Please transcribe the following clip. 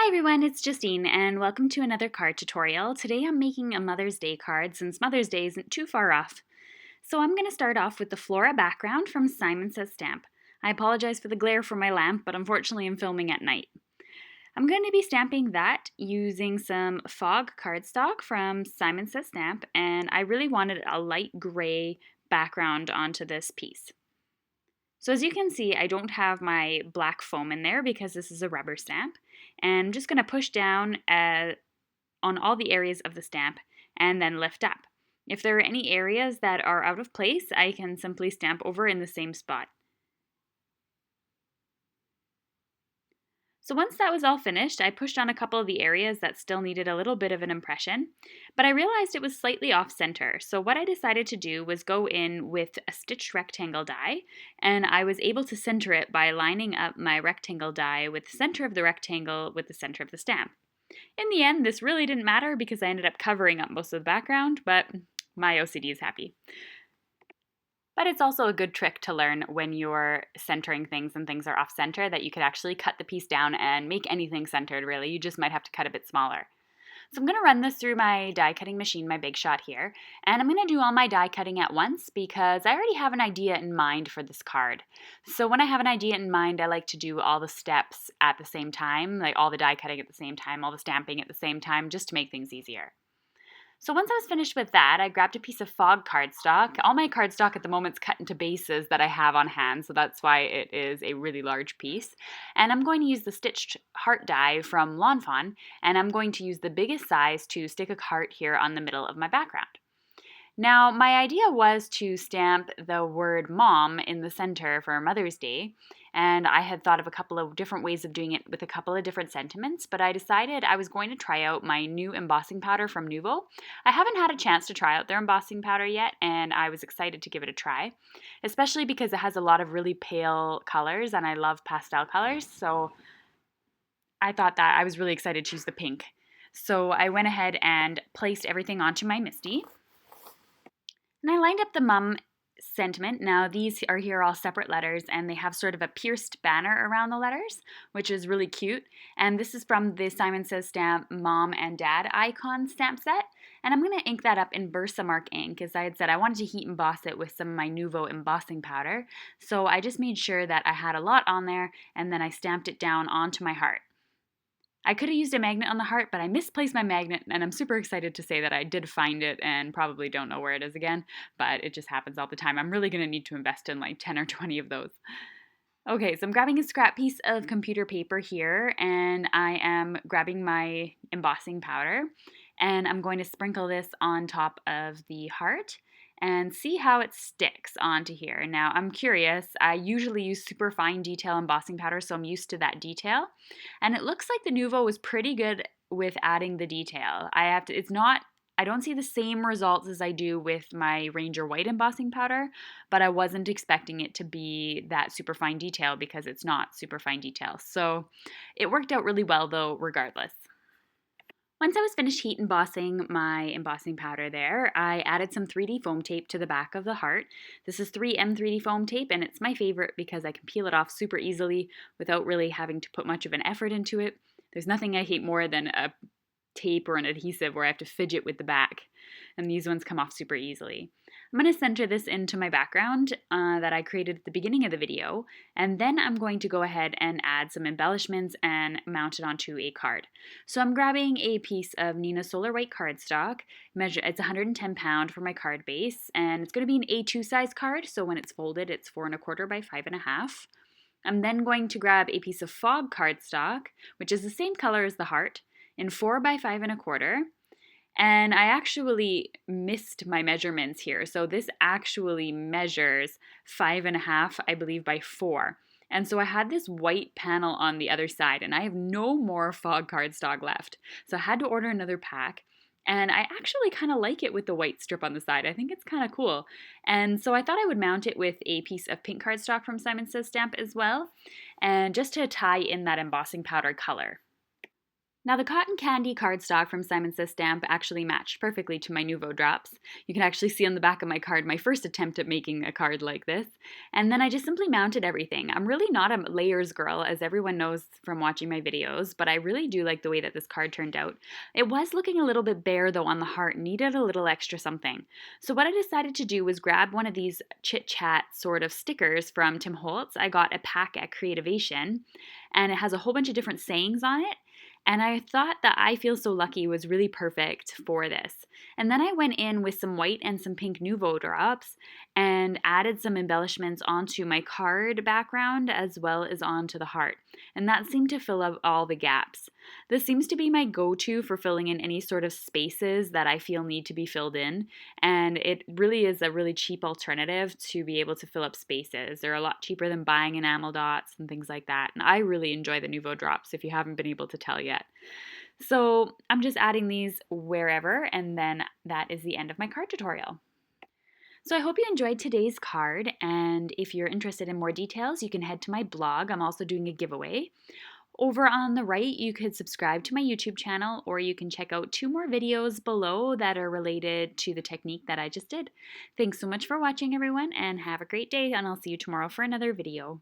Hi everyone, it's Justine and welcome to another card tutorial. Today I'm making a Mother's Day card since Mother's Day isn't too far off. So I'm going to start off with the Flora background from Simon Says Stamp. I apologize for the glare from my lamp, but unfortunately I'm filming at night. I'm going to be stamping that using some fog cardstock from Simon Says Stamp, and I really wanted a light gray background onto this piece. So as you can see, I don't have my black foam in there because this is a rubber stamp. And I'm just going to push down on all the areas of the stamp and then lift up. If there are any areas that are out of place, I can simply stamp over in the same spot. So once that was all finished, I pushed on a couple of the areas that still needed a little bit of an impression, but I realized it was slightly off center. So what I decided to do was go in with a stitched rectangle die, and I was able to center it by lining up my rectangle die with the center of the rectangle with the center of the stamp. In the end, this really didn't matter because I ended up covering up most of the background, but my OCD is happy. But it's also a good trick to learn when you're centering things and things are off center that you could actually cut the piece down and make anything centered really. You just might have to cut a bit smaller. So I'm going to run this through my die cutting machine, my Big Shot here, and I'm going to do all my die cutting at once because I already have an idea in mind for this card. So when I have an idea in mind, I like to do all the steps at the same time, like all the die cutting at the same time, all the stamping at the same time, just to make things easier. So once I was finished with that, I grabbed a piece of fog cardstock. All my cardstock at the moment is cut into bases that I have on hand, so that's why it is a really large piece. And I'm going to use the stitched heart die from Lawn Fawn, and I'm going to use the biggest size to stick a heart here on the middle of my background. Now, my idea was to stamp the word mom in the center for Mother's Day, and I had thought of a couple of different ways of doing it with a couple of different sentiments, but I decided I was going to try out my new embossing powder from Nuvo. I haven't had a chance to try out their embossing powder yet, and I was excited to give it a try, especially because it has a lot of really pale colors, and I love pastel colors, so I thought that I was really excited to use the pink. So I went ahead and placed everything onto my MISTI. And I lined up the mum sentiment. Now these are here all separate letters and they have sort of a pierced banner around the letters, which is really cute. And this is from the Simon Says Stamp Mom and Dad icon stamp set. And I'm going to ink that up in Versamark ink. As I had said, I wanted to heat emboss it with some of my Nuvo embossing powder. So I just made sure that I had a lot on there and then I stamped it down onto my heart. I could have used a magnet on the heart, but I misplaced my magnet, and I'm super excited to say that I did find it and probably don't know where it is again, but it just happens all the time. I'm really going to need to invest in like 10 or 20 of those. Okay, so I'm grabbing a scrap piece of computer paper here, and I am grabbing my embossing powder, and I'm going to sprinkle this on top of the heart and see how it sticks onto here. Now, I'm curious. I usually use super fine detail embossing powder, so I'm used to that detail. And it looks like the Nuvo was pretty good with adding the detail. I don't see the same results as I do with my Ranger White embossing powder, but I wasn't expecting it to be that super fine detail because it's not super fine detail. So it worked out really well though, regardless. Once I was finished heat embossing my embossing powder there, I added some 3D foam tape to the back of the heart. This is 3M 3D foam tape, and it's my favorite because I can peel it off super easily without really having to put much of an effort into it. There's nothing I hate more than a tape or an adhesive where I have to fidget with the back, and these ones come off super easily. I'm going to center this into my background that I created at the beginning of the video, and then I'm going to go ahead and add some embellishments and mount it onto a card. So I'm grabbing a piece of Nina Solar White cardstock. It's 110 pound for my card base, and it's going to be an A2 size card, so when it's folded, it's 4 1/4 by 5 1/2. I'm then going to grab a piece of fog cardstock, which is the same color as the heart, in 4 by 5 1/4. And I actually missed my measurements here. So this actually measures 5 1/2, I believe, by 4. And so I had this white panel on the other side, and I have no more fog cardstock left. So I had to order another pack. And I actually kind of like it with the white strip on the side. I think it's kind of cool. And so I thought I would mount it with a piece of pink cardstock from Simon Says Stamp as well, and just to tie in that embossing powder color. Now, the cotton candy cardstock from Simon Says Stamp actually matched perfectly to my Nouveau drops. You can actually see on the back of my card my first attempt at making a card like this. And then I just simply mounted everything. I'm really not a layers girl, as everyone knows from watching my videos, but I really do like the way that this card turned out. It was looking a little bit bare though on the heart, needed a little extra something. So what I decided to do was grab one of these chit chat sort of stickers from Tim Holtz. I got a pack at Creativation, and it has a whole bunch of different sayings on it. And I thought that I Feel So Lucky was really perfect for this. And then I went in with some white and some pink Nouveau drops and added some embellishments onto my card background as well as onto the heart. And that seemed to fill up all the gaps. This seems to be my go-to for filling in any sort of spaces that I feel need to be filled in. And it really is a really cheap alternative to be able to fill up spaces. They're a lot cheaper than buying enamel dots and things like that. And I really enjoy the Nouveau drops if you haven't been able to tell yet. So I'm just adding these wherever, and then that is the end of my card tutorial. So I hope you enjoyed today's card, and if you're interested in more details, you can head to my blog. I'm also doing a giveaway. Over on the right, you could subscribe to my YouTube channel, or you can check out 2 more videos below that are related to the technique that I just did. Thanks so much for watching, everyone, and have a great day, and I'll see you tomorrow for another video.